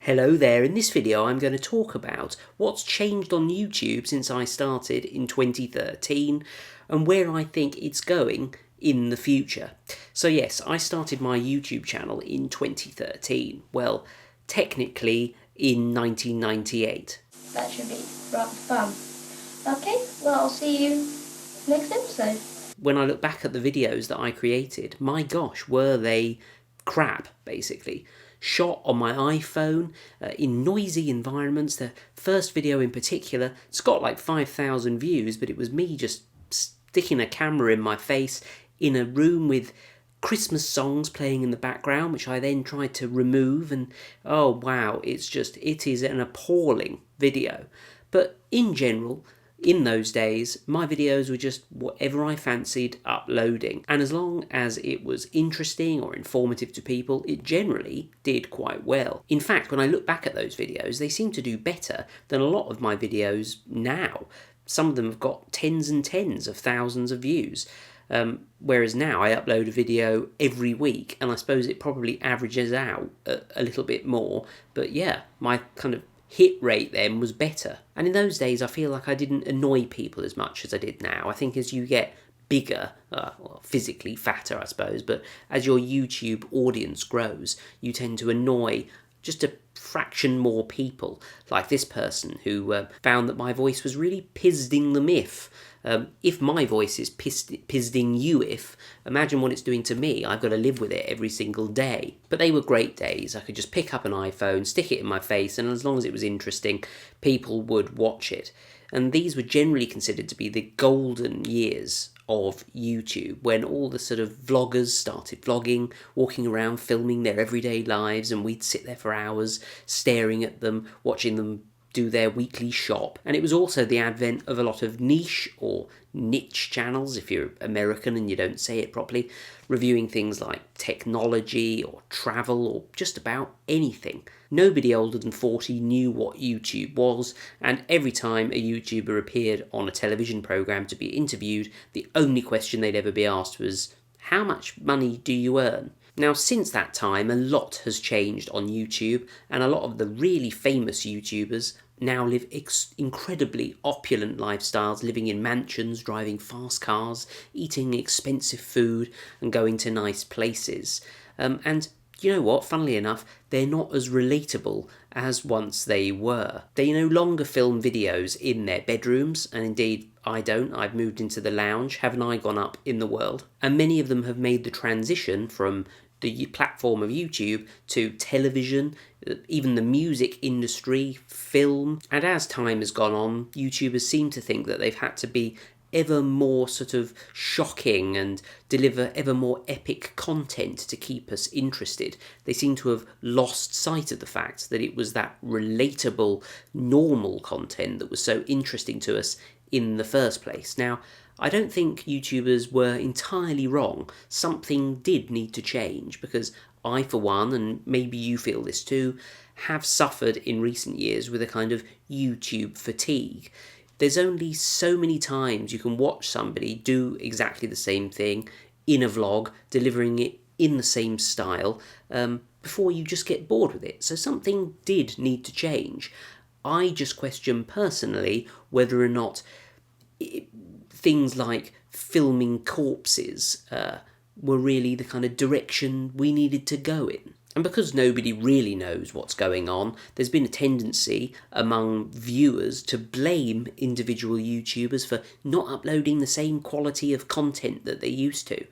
Hello there, in this video I'm going to talk about what's changed on YouTube since I started in 2013 and where I think it's going in the future. So yes, I started my YouTube channel in 2013, well, technically in 1998. That should be rather fun. Okay, well I'll see you next episode. When I look back at the videos that I created, my gosh, were they crap, basically. Shot on my iPhone, in noisy environments. The first video in particular, it's got like 5,000 views, but it was me just sticking a camera in my face in a room with Christmas songs playing in the background, which I then tried to remove, and oh wow, it is an appalling video. But in general, in those days, my videos were just whatever I fancied uploading, and as long as it was interesting or informative to people, it generally did quite well. In fact, when I look back at those videos, they seem to do better than a lot of my videos now. Some of them have got tens and tens of thousands of views. Whereas now I upload a video every week, and I suppose it probably averages out a little bit more, but yeah, my kind of hit rate then was better. And in those days I feel like I didn't annoy people as much as I did now. I think as you get bigger, well, physically fatter I suppose, but as your YouTube audience grows, you tend to annoy just a fraction more people, like this person who found that my voice was really pizding them if my voice is pizding you if, imagine what it's doing to me. I've got to live with it every single day. But they were great days. I could just pick up an iPhone, stick it in my face, and as long as it was interesting, people would watch it. And these were generally considered to be the golden years of YouTube, when all the sort of vloggers started vlogging, walking around filming their everyday lives, and we'd sit there for hours staring at them, watching them do their weekly shop. And it was also the advent of a lot of niche or niche channels, if you're American and you don't say it properly, reviewing things like technology or travel or just about anything. Nobody older than 40 knew what YouTube was, and every time a YouTuber appeared on a television program to be interviewed, the only question they'd ever be asked was, "How much money do you earn?" Now, since that time, a lot has changed on YouTube, and a lot of the really famous YouTubers now live incredibly opulent lifestyles, living in mansions, driving fast cars, eating expensive food, and going to nice places. And you know what, funnily enough, they're not as relatable as once they were. They no longer film videos in their bedrooms, and indeed I don't. I've moved into the lounge. Haven't I gone up in the world? And many of them have made the transition from the platform of YouTube to television, even the music industry, film. And as time has gone on, YouTubers seem to think that they've had to be ever more sort of shocking and deliver ever more epic content to keep us interested. They seem to have lost sight of the fact that it was that relatable, normal content that was so interesting to us in the first place. Now, I don't think YouTubers were entirely wrong. Something did need to change, because I, for one, and maybe you feel this too, have suffered in recent years with a kind of YouTube fatigue. There's only so many times you can watch somebody do exactly the same thing in a vlog, delivering it in the same style, before you just get bored with it. So something did need to change. I just question personally whether or not things like filming corpses were really the kind of direction we needed to go in. And because nobody really knows what's going on, there's been a tendency among viewers to blame individual YouTubers for not uploading the same quality of content that they used to.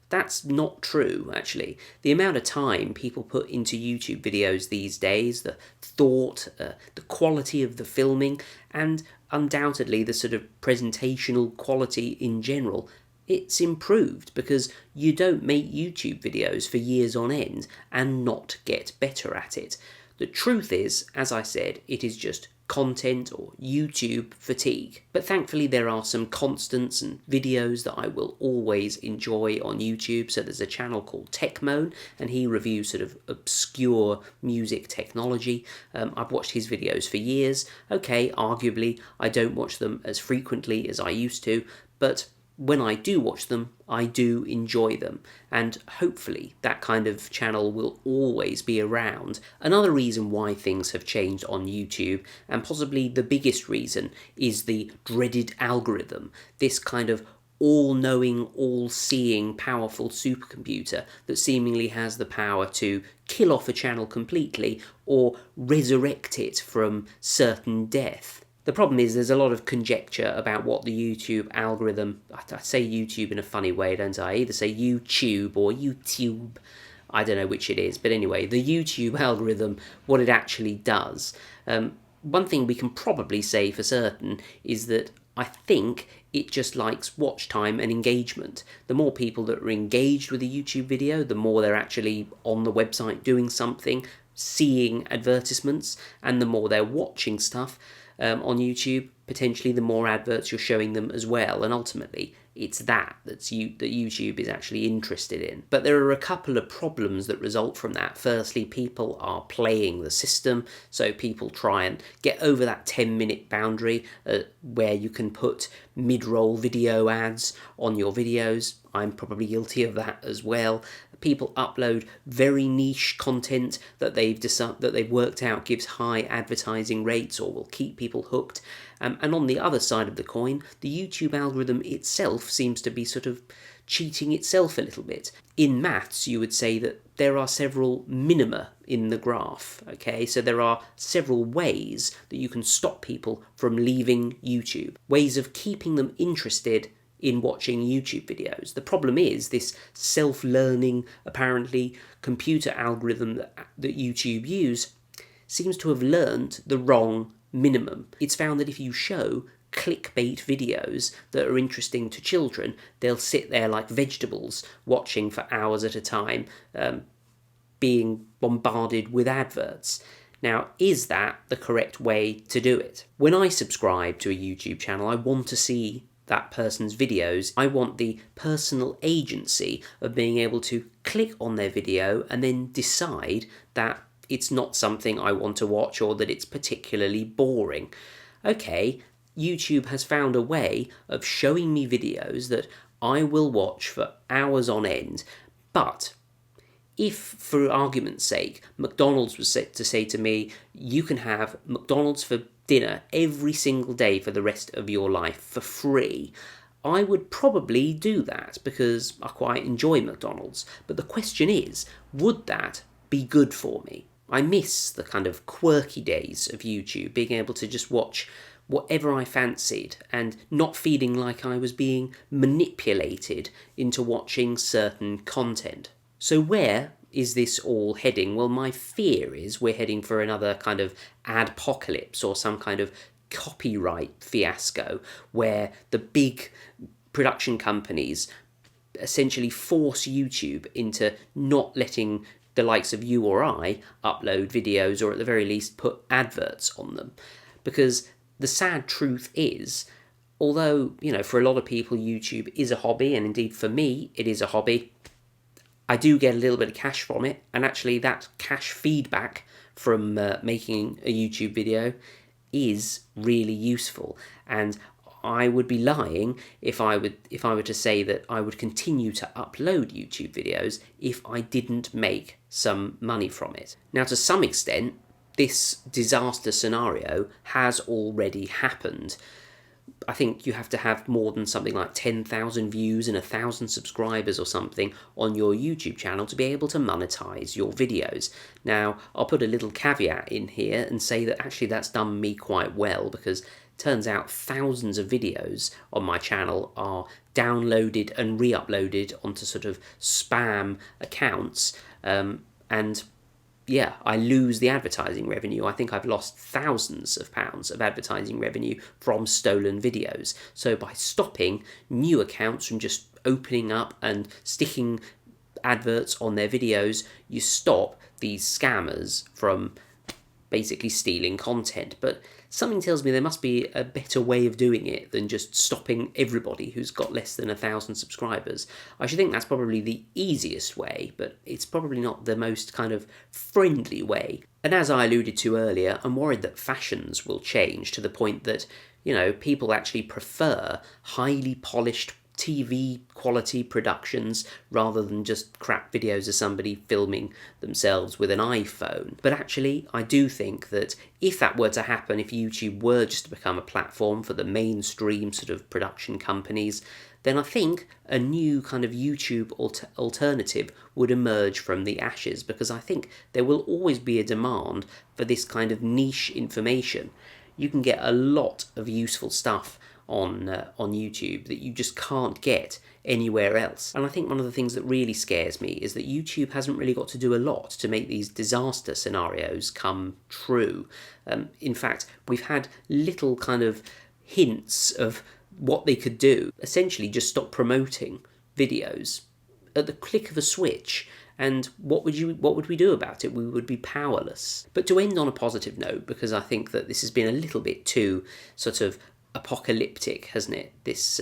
That's not true, actually. The amount of time people put into YouTube videos these days, the thought, the quality of the filming, and undoubtedly the sort of presentational quality in general, it's improved, because you don't make YouTube videos for years on end and not get better at it. The truth is, as I said, it is just content or YouTube fatigue. But thankfully there are some constants and videos that I will always enjoy on YouTube. So there's a channel called Techmoan, and he reviews sort of obscure music technology. I've watched his videos for years. Okay, arguably I don't watch them as frequently as I used to, but when I do watch them, I do enjoy them, and hopefully that kind of channel will always be around. Another reason why things have changed on YouTube, and possibly the biggest reason, is the dreaded algorithm, this kind of all-knowing, all-seeing, powerful supercomputer that seemingly has the power to kill off a channel completely or resurrect it from certain death. The problem is there's a lot of conjecture about what the YouTube algorithm, I say YouTube in a funny way, don't I? I either say YouTube or YouTube, I don't know which it is, but anyway, the YouTube algorithm, what it actually does. One thing we can probably say for certain is that I think it just likes watch time and engagement. The more people that are engaged with a YouTube video, the more they're actually on the website doing something, seeing advertisements, and the more they're watching stuff on YouTube, potentially the more adverts you're showing them as well, and ultimately it's that YouTube is actually interested in. But there are a couple of problems that result from that. Firstly, people are playing the system, so people try and get over that 10-minute boundary where you can put mid-roll video ads on your videos. I'm probably guilty of that as well. People upload very niche content that they've worked out gives high advertising rates or will keep people hooked. And on the other side of the coin, the YouTube algorithm itself seems to be sort of cheating itself a little bit. In maths, you would say that there are several minima in the graph, okay? So there are several ways that you can stop people from leaving YouTube, ways of keeping them interested in watching YouTube videos. The problem is this self-learning, apparently, computer algorithm that YouTube use seems to have learned the wrong minimum. It's found that if you show clickbait videos that are interesting to children, they'll sit there like vegetables watching for hours at a time, being bombarded with adverts. Now, is that the correct way to do it? When I subscribe to a YouTube channel, I want to see that person's videos. I want the personal agency of being able to click on their video and then decide that it's not something I want to watch or that it's particularly boring. Okay, YouTube has found a way of showing me videos that I will watch for hours on end, but if, for argument's sake, McDonald's was set to say to me, you can have McDonald's for dinner every single day for the rest of your life for free, I would probably do that because I quite enjoy McDonald's. But the question is, would that be good for me? I miss the kind of quirky days of YouTube, being able to just watch whatever I fancied and not feeling like I was being manipulated into watching certain content. So where is this all heading? Well, my fear is we're heading for another kind of adpocalypse or some kind of copyright fiasco where the big production companies essentially force YouTube into not letting the likes of you or I upload videos or at the very least put adverts on them. Because the sad truth is, although, for a lot of people YouTube is a hobby, and indeed for me it is a hobby, I do get a little bit of cash from it, and actually that cash feedback from making a YouTube video is really useful. And I would be lying if I were to say that I would continue to upload YouTube videos if I didn't make some money from it. Now, to some extent, this disaster scenario has already happened. I think you have to have more than something like 10,000 views and 1,000 subscribers or something on your YouTube channel to be able to monetize your videos. Now, I'll put a little caveat in here and say that actually that's done me quite well, because it turns out thousands of videos on my channel are downloaded and re-uploaded onto sort of spam accounts, and yeah, I lose the advertising revenue. I think I've lost thousands of pounds of advertising revenue from stolen videos. So by stopping new accounts from just opening up and sticking adverts on their videos, you stop these scammers from basically stealing content. But something tells me there must be a better way of doing it than just stopping everybody who's got less than 1,000 subscribers. I should think that's probably the easiest way, but it's probably not the most kind of friendly way. And as I alluded to earlier, I'm worried that fashions will change to the point that, people actually prefer highly polished TV quality productions rather than just crap videos of somebody filming themselves with an iPhone. But actually, I do think that if that were to happen, if YouTube were just to become a platform for the mainstream sort of production companies, then I think a new kind of YouTube alternative would emerge from the ashes, because I think there will always be a demand for this kind of niche information. You can get a lot of useful stuff on YouTube that you just can't get anywhere else. And I think one of the things that really scares me is that YouTube hasn't really got to do a lot to make these disaster scenarios come true. In fact, we've had little kind of hints of what they could do. Essentially just stop promoting videos at the click of a switch. And what would we do about it? We would be powerless. But to end on a positive note, because I think that this has been a little bit too sort of apocalyptic, hasn't it? This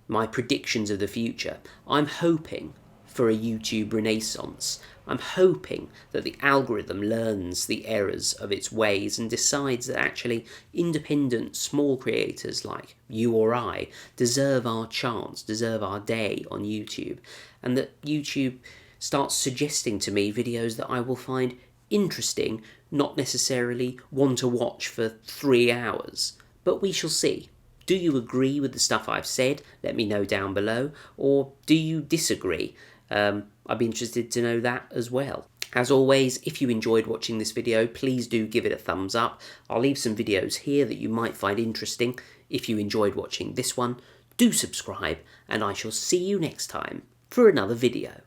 my predictions of the future. I'm hoping for a YouTube renaissance. I'm hoping that the algorithm learns the errors of its ways and decides that actually independent small creators like you or I deserve our chance, deserve our day on YouTube, and that YouTube starts suggesting to me videos that I will find interesting, not necessarily one to watch for 3 hours. But we shall see. Do you agree with the stuff I've said? Let me know down below. Or do you disagree? I'd be interested to know that as well. As always, if you enjoyed watching this video, please do give it a thumbs up. I'll leave some videos here that you might find interesting. If you enjoyed watching this one, do subscribe, and I shall see you next time for another video.